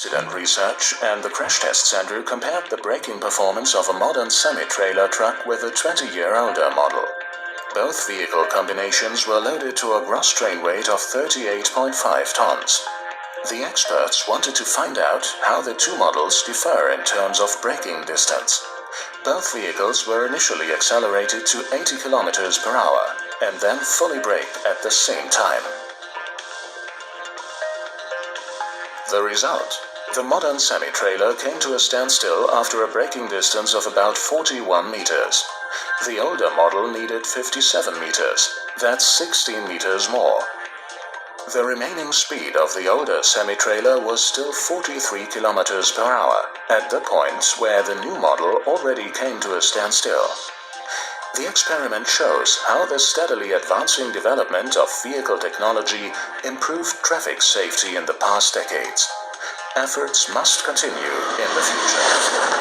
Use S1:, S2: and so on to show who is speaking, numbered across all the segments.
S1: Accident Research and the Crash Test Center compared the braking performance of a modern semi-trailer truck with a 20-year-older model. Both vehicle combinations were loaded to a gross train weight of 38.5 tons. The experts wanted to find out how the two models differ in terms of braking distance. Both vehicles were initially accelerated to 80 kilometers per hour and then fully braked at the same time. The result: the modern semi-trailer came to a standstill after a braking distance of about 41 meters. The older model needed 57 meters. That's 16 meters more. The remaining speed of the older semi-trailer was still 43 kilometers per hour, at the point where the new model already came to a standstill. The experiment shows how the steadily advancing development of vehicle technology improved traffic safety in the past decades. Efforts must continue in the future.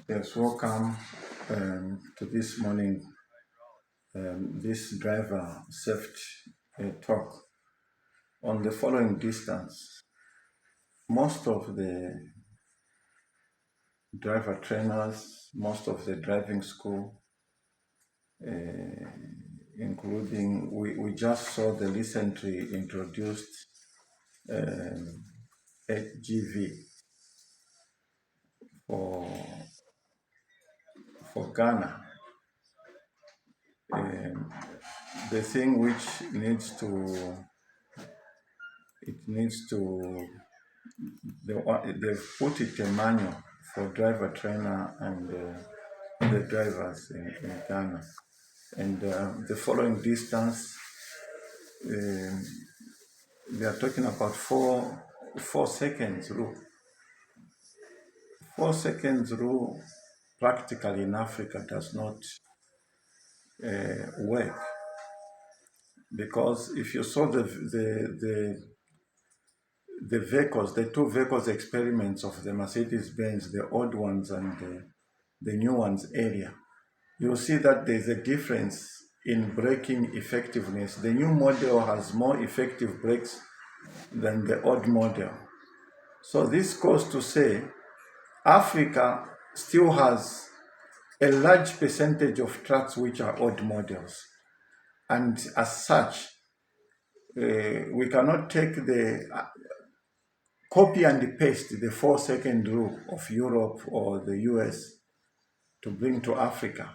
S2: Yes, welcome to this morning, this driver safety talk on the following distance. Most of the driver trainers, most of the driving school, including, we just saw the recently introduced HGV for Ghana. The thing which they've put it a manual for driver trainer and the drivers in Ghana. And the following distance, they are talking about 4 4 seconds rule. 4 seconds rule practically in Africa does not work, because if you saw the vehicles, the two vehicles experiments of the Mercedes-Benz, the old ones and the new ones area, you'll see that there's a difference in braking effectiveness. The new model has more effective brakes than the old model. So this goes to say Africa still has a large percentage of trucks which are old models. And as such, we cannot take the copy and paste the 4 second rule of Europe or the US to bring to Africa,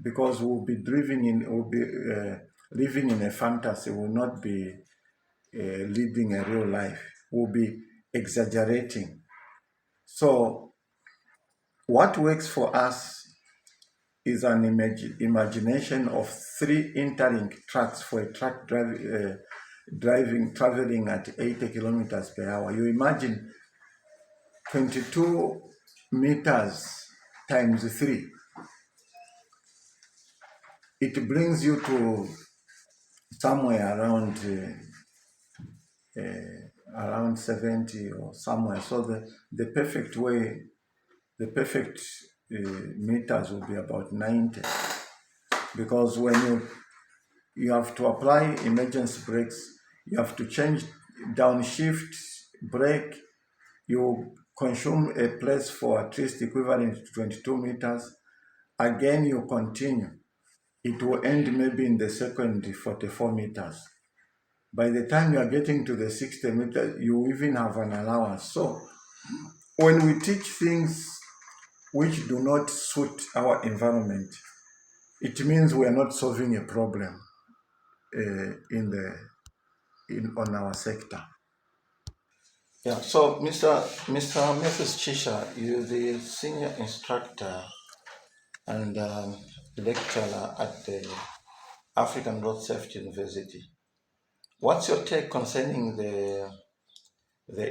S2: because we'll be living in a fantasy, will not be leading a real life. We'll be exaggerating. So what works for us is an imagination of three interlinked tracks for a truck traveling at 80 kilometers per hour. You imagine 22 meters times 3. It brings you to somewhere around 70 or somewhere. So the perfect way, the perfect meters will be about 90, because when you have to apply emergency brakes, you have to change downshift brake, you consume a place for at least equivalent to 22 meters. Again, you continue. It will end maybe in the second 44 meters. By the time you are getting to the 60 meters, you even have an allowance. So when we teach things which do not suit our environment, it means we are not solving a problem on our sector. Yeah, so Mr. Mrs. Chisha, you're the senior instructor and lecturer at the African Road Safety University. What's your take concerning the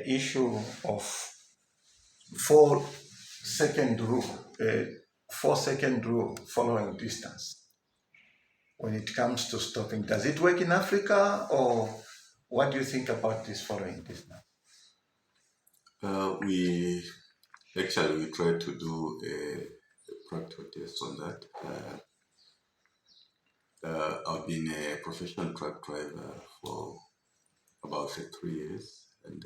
S2: issue of 4 second rule, 4 second rule following distance when it comes to stopping? Does it work in Africa, or what do you think about this following distance?
S3: We try to do a practical test on that. I've been a professional truck driver for about 3 years, and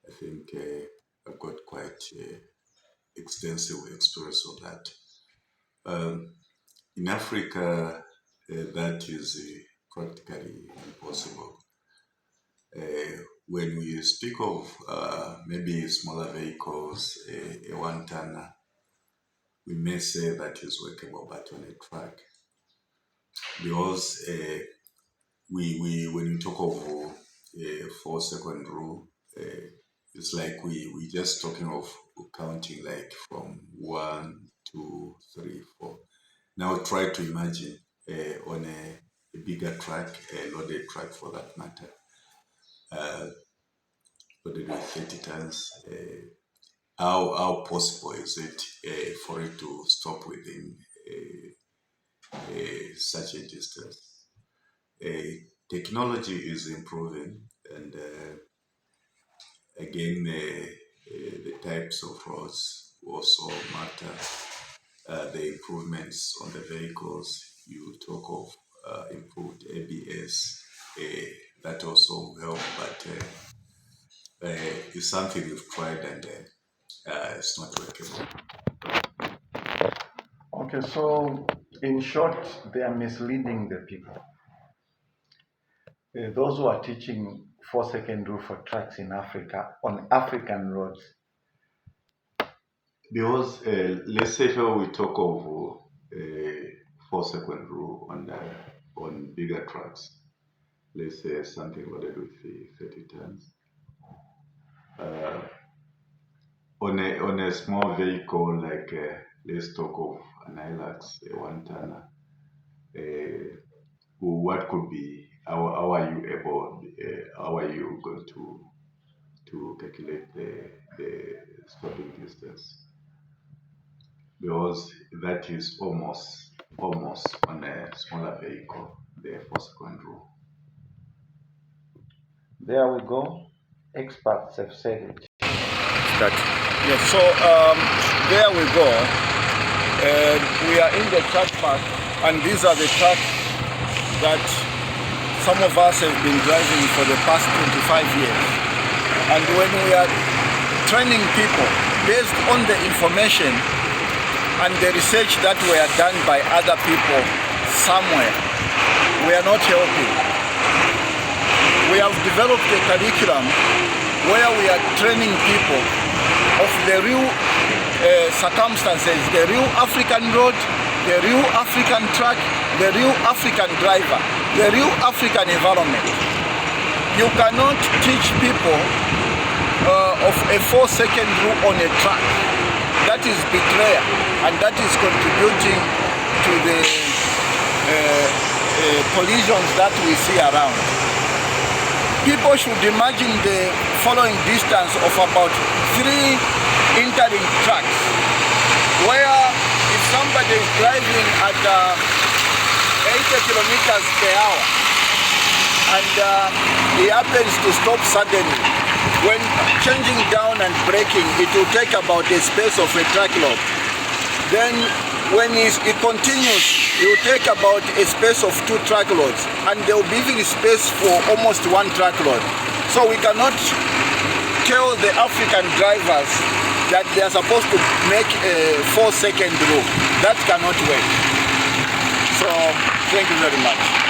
S3: I think I've got quite extensive experience on that. In Africa, that is practically impossible. When we speak of maybe smaller vehicles, a one-tonner, we may say that is workable, but on a truck, because we when we talk of a 4 second rule, it's like we just talking of counting like from 1, 2, 3, 4. Now try to imagine on a bigger truck, a loaded truck for that matter, loaded with 30 tons. How possible is it for it to stop within such a distance? Technology is improving, and again, the types of roads also matter. The improvements on the vehicles, you talk of improved ABS, that also help, but it's something we've tried, and it's not workable.
S2: Okay, so in short, they are misleading the people. Those who are teaching 4 second rule for trucks in Africa on African roads.
S3: Because let's say here we talk of 4 second rule on bigger trucks, let's say something loaded with 30 tons. On a small vehicle, like let's talk of an Hilux, a one tonner, what could be, how are you able, how are you going to calculate the stopping distance, because that is almost on a smaller vehicle, the 4-second rule.
S4: There we go. Experts have said it.
S2: Yes, so there we go. We are in the track park, and these are the tracks that some of us have been driving for the past 25 years. And when we are training people based on the information and the research that were done by other people somewhere, we are not helping. We have developed a curriculum where we are training people of the real circumstances, the real African road, the real African track, the real African driver, the real African environment. You cannot teach people of a 4-second rule on a track. That is betrayal, and that is contributing to the collisions that we see around. People should imagine the following distance of about 3 entering tracks, where if somebody is driving at 80 kilometers per hour and he happens to stop suddenly, when changing down and braking, it will take about a space of a truckload. Then when it continues, it will take about a space of 2 truckloads, and there will be even space for almost 1 truckload. So we cannot tell the African drivers that they are supposed to make a 4-second rule. That cannot work. So thank you very much.